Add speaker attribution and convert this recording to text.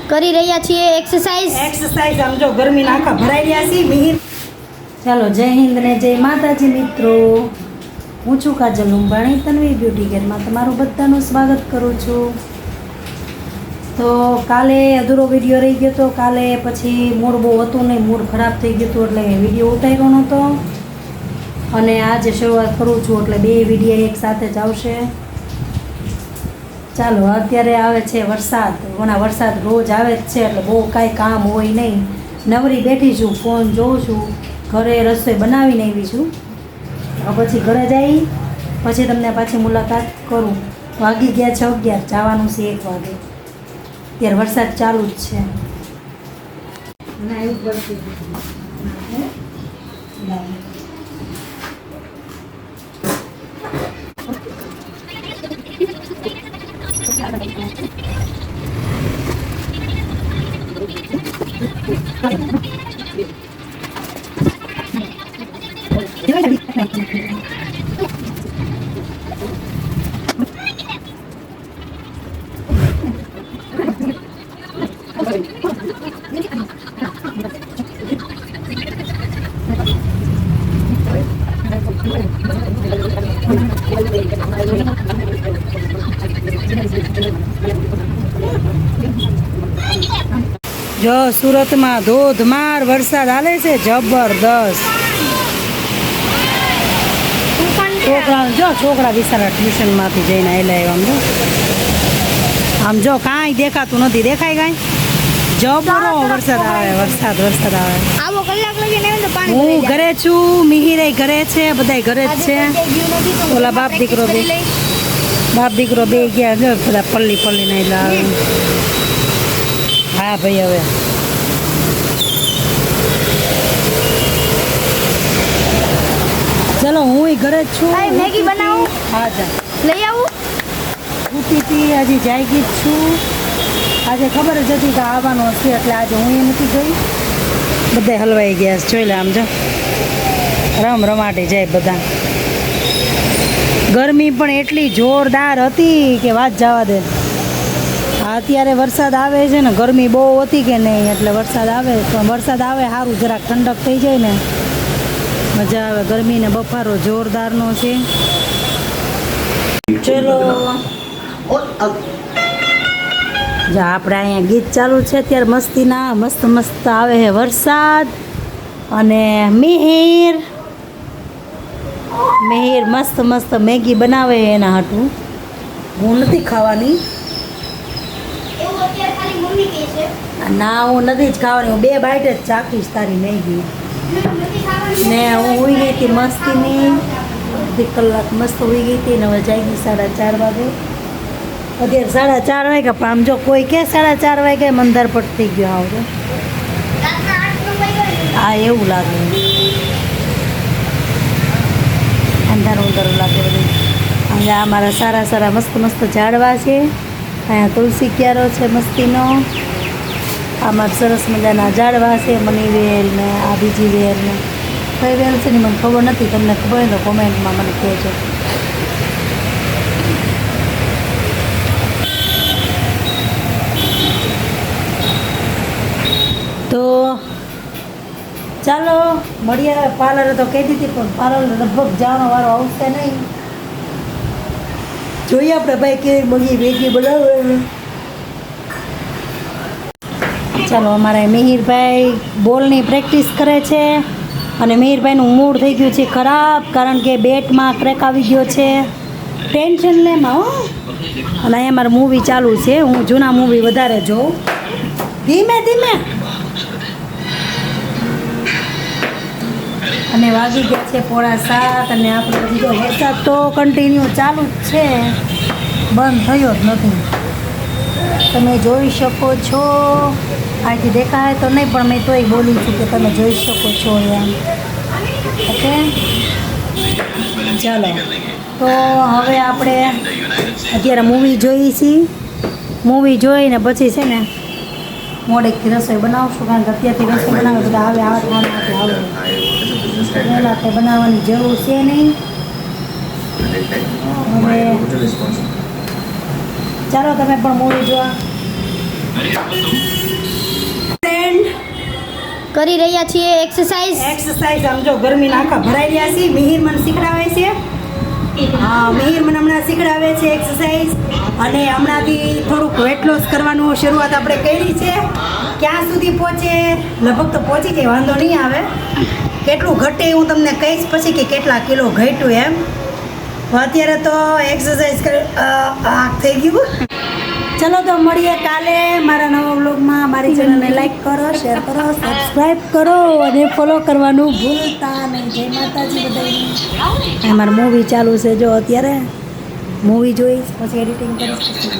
Speaker 1: કરી રહ્યા છીએ એક્સરસાઇઝ
Speaker 2: આમ જો ગરમી નાખા ભરાઈ રહ્યા છે મિહિર. ચાલો જય હિન્દ ને જય માતાજી મિત્રો. હું છું કાજલ લુંબાણી, તન્વી બ્યુટી કેરમાં તમારું બધાનું સ્વાગત કરું છું. તો કાલે અધૂરો વિડીયો રહી ગયો હતો. કાલે પછી મૂડ બહુ હતું નહીં, મૂડ ખરાબ થઈ ગયું હતું એટલે વિડીયો ઉતાર્યો નહોતો. અને આજે શરૂઆત કરું છું એટલે બે વિડીયો એક સાથે જ આવશે. ચાલો અત્યારે આવે છે વરસાદ. વરસાદ રોજ આવે જ છે એટલે બહુ કાંઈ કામ હોય નહીં. નવરી બેઠી છું, ફોન જોઉં છું, ઘરે રસોઈ બનાવીને આવી છું. પછી ઘરે જઈ પછી તમને પાછી મુલાકાત કરું. વાગી ગયા 6:11, જવાનું છે 1 વાગે. ત્યારે વરસાદ ચાલુ જ છે. જો સુરતમાં ધોધમાર વરસાદ હાલે છે, જબરદસ્ત. છોકરા બિચારા ટ્યુશનમાંથી જઈને આવેલા. આમ જો કાંઈ દેખાતું નથી. દેખાય કાંઈ? જબરો વરસાદ આવે. વરસાદ આવે. હું ઘરે છું, મિહિરે ઘરે છે, બધાય ઘરે જ છે. ઓલા બાપ દીકરો બે ગયા જો બધા પલ્લી નહીં લાવે. હા ભાઈ હવે ચલો હું ઘરે જ છું.
Speaker 1: મેગી બનાવું?
Speaker 2: હા જા
Speaker 1: લઈ આવું.
Speaker 2: ઉઠી હજી જાગી જ છું. આજે ખબર જ હતી કે આવવાનો હશે એટલે આજે હું નથી ગઈ. બધા હલવાઈ ગયા છે. જોઈ લે આમ જો રમાટી જાય બધા. ગરમી પણ એટલી જોરદાર હતી કે વાત જવા દે. અત્યારે વરસાદ આવે છે ને, ગરમી બહુ હતી કે નહીં એટલે વરસાદ આવે. પણ વરસાદ આવે સારું, જરાક ઠંડક થઈ જાય ને મજા આવે. ગરમીને બફારો જોરદારનો છે. ચલો જા આપણે અહીંયા ગીત ચાલુ છે અત્યારે મસ્તીના. મસ્ત આવે છે વરસાદ. અને મિહિર મસ્ત મેગી બનાવે એના હાટું. હું નથી ખાવાની. ના હું નથી જ ખાવાની. હું 2 બાઈટ જ ચાખીશ તારી મેગી. ને હું ઉઈ ગઈ હતી મસ્તીની. 1 કલાક મસ્ત ઉઈ ગઈ હતી ને હવે જાગી 4:30 વાગે. અત્યારે 4:30 વાગ્યા. પણ આમ જો કોઈ કે 4:30 વાગે મંદાર પટ થઈ ગયો. આવજો હા એવું લાગે. અંધારું લાગે બધું. અહીંયા અમારા સારા મસ્ત ઝાડવા છે. અહીંયા તુલસી ક્યારો છે મસ્તીનો. આમાં સરસ મજાના ઝાડવા છે. મની વેલ ને આ બીજી વેલ ને કઈ વેલ છે ને મને ખબર નથી. તમને ખબર હોય તો કોમેન્ટમાં મને કહેજો. તો ચાલો મળીએ. પાર્લરે તો કહેતી હતી પણ પાર્લર લગભગ જવાનો વારો આવશે નહીં. જોઈએ આપણે ભાઈ કેવી મેગી બનાવે. ચાલો અમારા મિહિરભાઈ બોલની પ્રેક્ટિસ કરે છે. અને મિહિરભાઈનું મૂડ થઈ ગયું છે ખરાબ, કારણ કે બેટમાં ક્રેક આવી ગયો છે. ટેન્શન લેમાં હો. અને અહીંયા મારું મૂવી ચાલુ છે. હું જૂના મૂવી વધારે જોઉં. ધીમે અને વાગી ગયા છે 6:45. અને આપણે બીજો વરસાદ તો કન્ટિન્યુ ચાલુ જ છે, બંધ થયો જ નથી. તમે જોઈ શકો છો. અહીંથી દેખાય તો નહીં પણ મેં તોય બોલી છું કે તમે જોઈ શકો છો એમ. ઓકે ચાલો તો હવે આપણે અત્યારે મૂવી જોઈએ છીએ. મૂવી જોઈને પછી છે ને મોડેકથી રસોઈ બનાવશું. કારણ કે અત્યારથી રસોઈ બનાવે બધા આવે 8 વાગે આવે. પહેલાં તે બનાવવાની જરૂર છે નહીં. હવે ચાલો તમે પણ મૂવી જોવા. ફ્રેન્ડ
Speaker 1: કરી રહ્યા છીએ એક્સરસાઇઝ.
Speaker 2: એક્સરસાઇઝ સમજો ગરમીના આખા ભરાઈ રહ્યા છે. મિહિર મને શીખડાવે છે. હા, મિહિર મને હમણાં શીખડાવે છે એક્સરસાઇઝ. અને હમણાંથી થોડુંક વેટ લોસ કરવાનું શરૂઆત આપણે કરી છે. ક્યાં સુધી પહોંચે? લગભગ તો પહોંચી જાય, વાંધો નહીં આવે. કેટલું ઘટે હું તમને કહીશ પછી કે કેટલા કિલો ઘટ્યું એમ. અત્યારે તો એક્સરસાઇઝ થઈ ગયું. ચલો તો મળીએ કાલે મારા નવા વ્લોગમાં. મારી ચેનલને લાઈક કરો, શેર કરો, સબસ્ક્રાઈબ કરો અને ફોલો કરવાનું ભૂલતા નહીં. જય માતાજી બધાને. અમારું મૂવી ચાલુ છે જો અત્યારે. મૂવી જોઈશ પછી એડિટિંગ કરીશ પછી